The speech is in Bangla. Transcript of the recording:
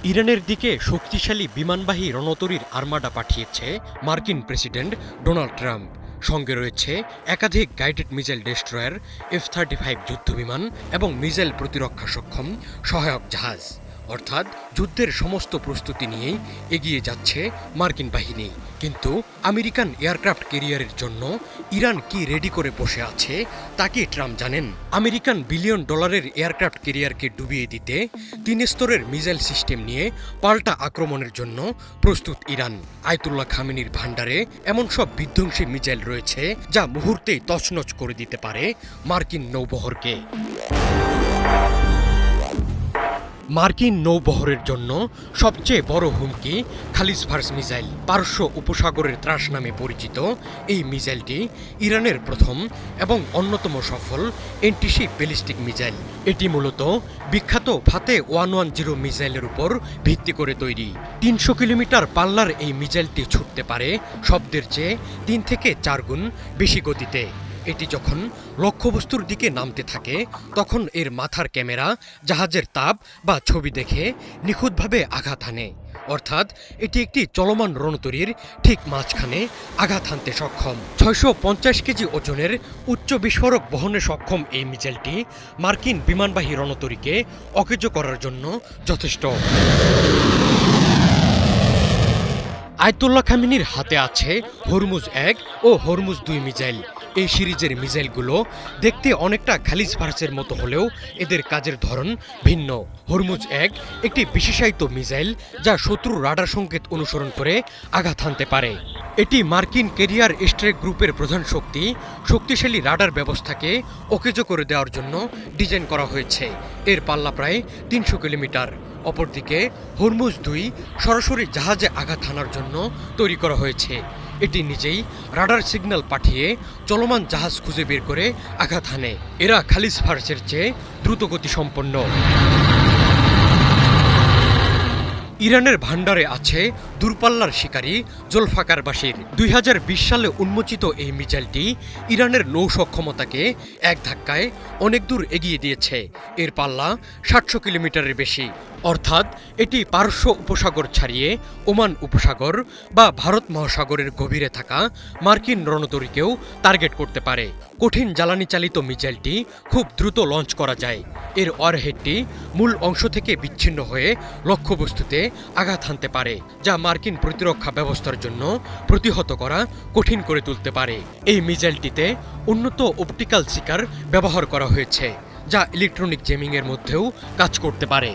ইরানের দিকে শক্তিশালী বিমানবাহী রণতরীর আর্মাডা পাঠিয়েছে মার্কিন প্রেসিডেন্ট ডোনাল্ড ট্রাম্প। সঙ্গে রয়েছে একাধিক গাইডেড মিসাইল ডেস্ট্রয়ার, F-35 যুদ্ধবিমান এবং মিসাইল প্রতিরক্ষা সক্ষম সহায়ক জাহাজ। অর্থাৎ যুদ্ধের সমস্ত প্রস্তুতি নিয়েই এগিয়ে যাচ্ছে মার্কিন বাহিনী। কিন্তু আমেরিকান এয়ারক্রাফট ক্যারিয়ারের জন্য ইরান কি রেডি করে বসে আছে তা কি ট্রাম্প জানেন? আমেরিকান $বিলিয়ন এয়ারক্রাফট ক্যারিয়ারকে ডুবিয়ে দিতে 3 স্তরের মিসাইল সিস্টেম নিয়ে পাল্টা আক্রমণের জন্য প্রস্তুত ইরান। আয়াতুল্লাহ খামেনির ভান্ডারে এমন সব বিধ্বংসী মিসাইল রয়েছে যা মুহূর্তেই তছনছ করে দিতে পারে মার্কিন নৌবহরকে। মার্কিন নৌবহরের জন্য সবচেয়ে বড় হুমকি খালিজ ফার্স মিসাইল। পারস্য উপসাগরের ত্রাস নামে পরিচিত এই মিসাইলটি ইরানের প্রথম এবং অন্যতম সফল অ্যান্টিশিপ ব্যালিস্টিক মিসাইল। এটি মূলত বিখ্যাত ফাতে 110 মিসাইলের উপর ভিত্তি করে তৈরি। 300 কিলোমিটার পাল্লার এই মিসাইলটি ছুটতে পারে শব্দের চেয়ে 3 থেকে 4 গুণ বেশি গতিতে। এটি যখন লক্ষ্যবস্তুর দিকে নামতে থাকে তখন এর মাথার ক্যামেরা জাহাজের তাপ বা ছবি দেখে নিখুঁতভাবে আঘাত হানে। অর্থাৎ এটি একটি চলমান রণতরীর ঠিক মাঝখানে আঘাত হানতে সক্ষম। 650 কেজি ওজনের উচ্চ বিস্ফোরক বহনে সক্ষম এই মিসাইলটি মার্কিন বিমানবাহী রণতরীকে অকেজো করার জন্য যথেষ্ট। আয়াতুল্লাহ খামেনির হাতে আছে হরমুজ 1 ও হরমুজ 2 মিসাইল। এই সিরিজের মিসাইলগুলো দেখতে অনেকটা খালিজ ফার্সের মতো হলেও এদের কাজের ধরন ভিন্ন। হরমুজ 1 একটি বিশেষায়িত মিসাইল যা শত্রুর রাডার সংকেত অনুসরণ করে আঘাত হানতে পারে। এটি মার্কিন ক্যারিয়ার স্ট্রাইক গ্রুপের প্রধান শক্তিশালী রাডার ব্যবস্থাকে অকেজো করে দেওয়ার জন্য ডিজাইন করা হয়েছে। এর পাল্লা প্রায় 300 কিলোমিটার। অপরদিকে হরমুজ 2 সরাসরি জাহাজে আঘাত হানার জন্য তৈরি করা হয়েছে। এটি নিজেই রাডার সিগন্যাল পাঠিয়ে চলমান জাহাজ খুঁজে বের করে আঘাত হানে। এরা খালিজ ফার্সের চেয়ে দ্রুতগতি সম্পন্ন। ইরানের ভান্ডারে আছে দূরপাল্লার শিকারী জোলফাকার বাশির। 2020 সালে উন্মোচিত এই মিসাইলটি ইরানের নৌ সক্ষমতাকে এক ধাক্কায় অনেক দূর এগিয়ে দিয়েছে। এর পাল্লা 700 কিলোমিটারের বেশি। অর্থাৎ এটি পারস্য উপসাগর ছাড়িয়ে ওমান উপসাগর বা ভারত মহাসাগরের গভীরে থাকা মার্কিন রণতরীকেও টার্গেট করতে পারে। কঠিন জ্বালানি চালিত মিসাইলটি খুব দ্রুত লঞ্চ করা যায়। এর ওয়ারহেডটি মূল অংশ থেকে বিচ্ছিন্ন হয়ে লক্ষ্যবস্তুতে আঘাত হানতে পারে, যা মার্কিন প্রতিরক্ষা ব্যবস্থার জন্য প্রতিহত করা কঠিন করে তুলতে পারে। এই মিসাইলটিতে উন্নত অপটিক্যাল শিকার ব্যবহার করা হয়েছে, যা ইলেকট্রনিক জেমিংয়ের মধ্যেও কাজ করতে পারে।